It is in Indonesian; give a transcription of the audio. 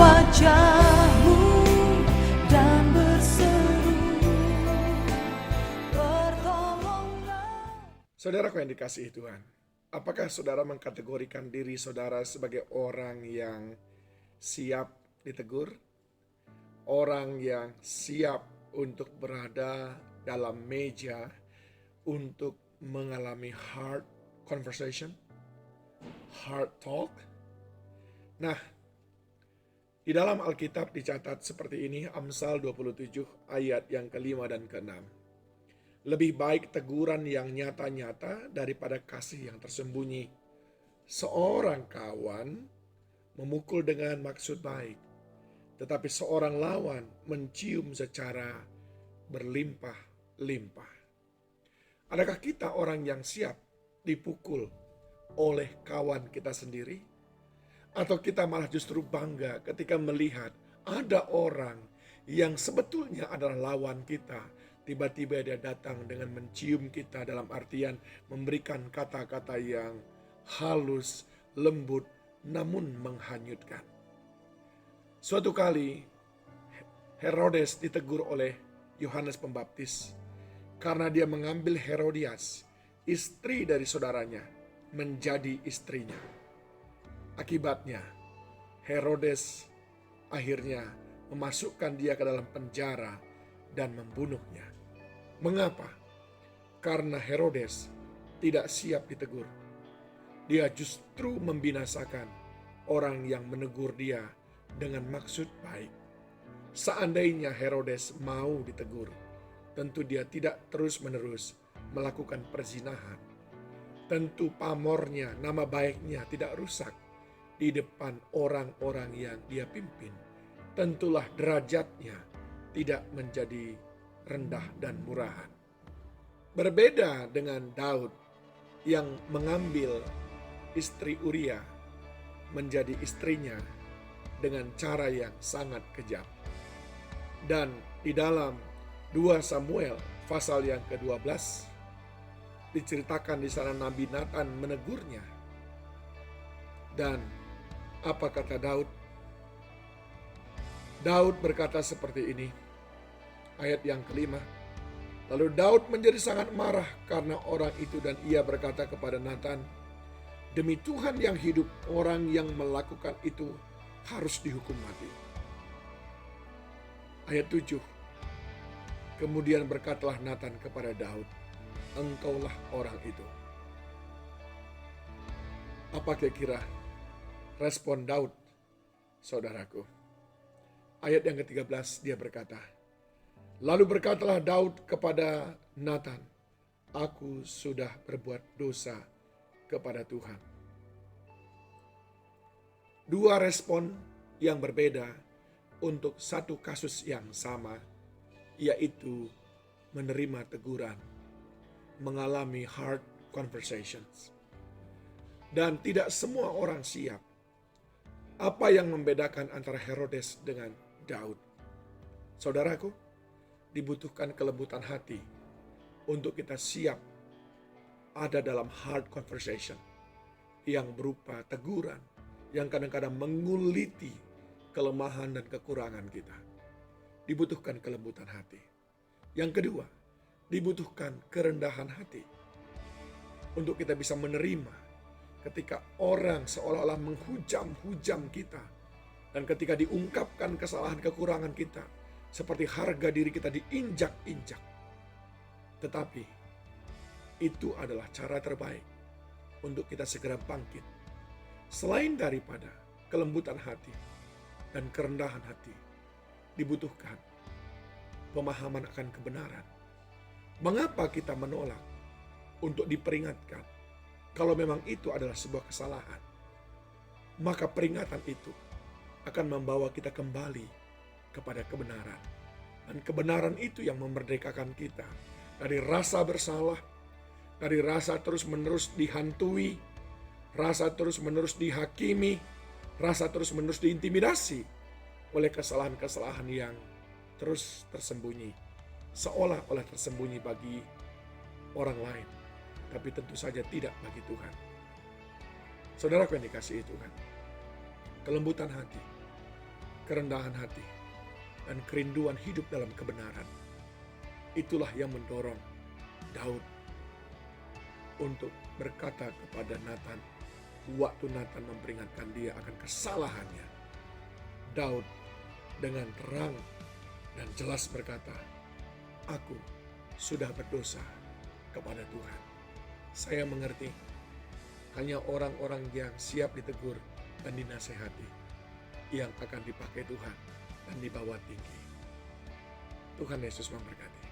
wajah-Mu dan berseru, bertolonglah. Saudaraku yang dikasihi Tuhan, apakah saudara mengkategorikan diri saudara sebagai orang yang siap ditegur? Orang yang siap untuk berada dalam meja untuk mengalami hard conversation, hard talk? Nah, di dalam Alkitab dicatat seperti ini, Amsal 27 ayat yang ke-5 dan ke-6. Lebih baik teguran yang nyata-nyata daripada kasih yang tersembunyi. Seorang kawan memukul dengan maksud baik, tetapi seorang lawan mencium secara berlimpah-limpah. Adakah kita orang yang siap dipukul oleh kawan kita sendiri? Atau kita malah justru bangga ketika melihat ada orang yang sebetulnya adalah lawan kita, tiba-tiba dia datang dengan mencium kita, dalam artian memberikan kata-kata yang halus, lembut, namun menghanyutkan. Suatu kali Herodes ditegur oleh Yohanes Pembaptis karena dia mengambil Herodias, istri dari saudaranya, menjadi istrinya. Akibatnya Herodes akhirnya memasukkan dia ke dalam penjara dan membunuhnya. Mengapa? Karena Herodes tidak siap ditegur. Dia justru membinasakan orang yang menegur dia dengan maksud baik. Seandainya Herodes mau ditegur, tentu dia tidak terus-menerus melakukan perzinahan. Tentu pamornya, nama baiknya tidak rusak di depan orang-orang yang dia pimpin. Tentulah derajatnya tidak menjadi rendah dan murahan. Berbeda dengan Daud yang mengambil istri Uria menjadi istrinya dengan cara yang sangat kejam. Dan di dalam 2 Samuel pasal yang ke-12 diceritakan di sana Nabi Nathan menegurnya. Dan apa kata Daud? Daud berkata seperti ini, ayat yang ke-5. Lalu Daud menjadi sangat marah karena orang itu, dan ia berkata kepada Nathan, demi Tuhan yang hidup, orang yang melakukan itu harus dihukum mati. Ayat 7. Kemudian berkatalah Nathan kepada Daud, engkaulah orang itu. Apa kira-kira respon Daud, saudaraku? Ayat yang ke-13 dia berkata, lalu berkatalah Daud kepada Nathan, aku sudah berbuat dosa kepada Tuhan. Dua respon yang berbeda untuk satu kasus yang sama, yaitu menerima teguran, mengalami hard conversations. Dan tidak semua orang siap. Apa yang membedakan antara Herodes dengan Daud? Saudaraku, dibutuhkan kelembutan hati untuk kita siap ada dalam hard conversation yang berupa teguran yang kadang-kadang menguliti kelemahan dan kekurangan kita. Dibutuhkan kelembutan hati. Yang kedua, dibutuhkan kerendahan hati untuk kita bisa menerima ketika orang seolah-olah menghujam-hujam kita, dan ketika diungkapkan kesalahan kekurangan kita, seperti harga diri kita diinjak-injak. Tetapi itu adalah cara terbaik untuk kita segera bangkit. Selain daripada kelembutan hati dan kerendahan hati, dibutuhkan pemahaman akan kebenaran. Mengapa kita menolak untuk diperingatkan kalau memang itu adalah sebuah kesalahan? Maka peringatan itu akan membawa kita kembali kepada kebenaran. Dan kebenaran itu yang memerdekakan kita dari rasa bersalah, dari rasa terus-menerus dihantui, rasa terus-menerus dihakimi, rasa terus-menerus diintimidasi oleh kesalahan-kesalahan yang terus tersembunyi, seolah-olah tersembunyi bagi orang lain, tapi tentu saja tidak bagi Tuhan. Saudaraku yang dikasihi Tuhan, kelembutan hati kerendahan hati, dan kerinduan hidup dalam kebenaran. Itulah yang mendorong Daud untuk berkata kepada Nathan, waktu Nathan memperingatkan dia akan kesalahannya, Daud dengan terang dan jelas berkata, aku sudah berdosa kepada Tuhan. Saya mengerti, hanya orang-orang yang siap ditegur dan dinasehati yang akan dipakai Tuhan dan dibawa tinggi. Tuhan Yesus memberkati.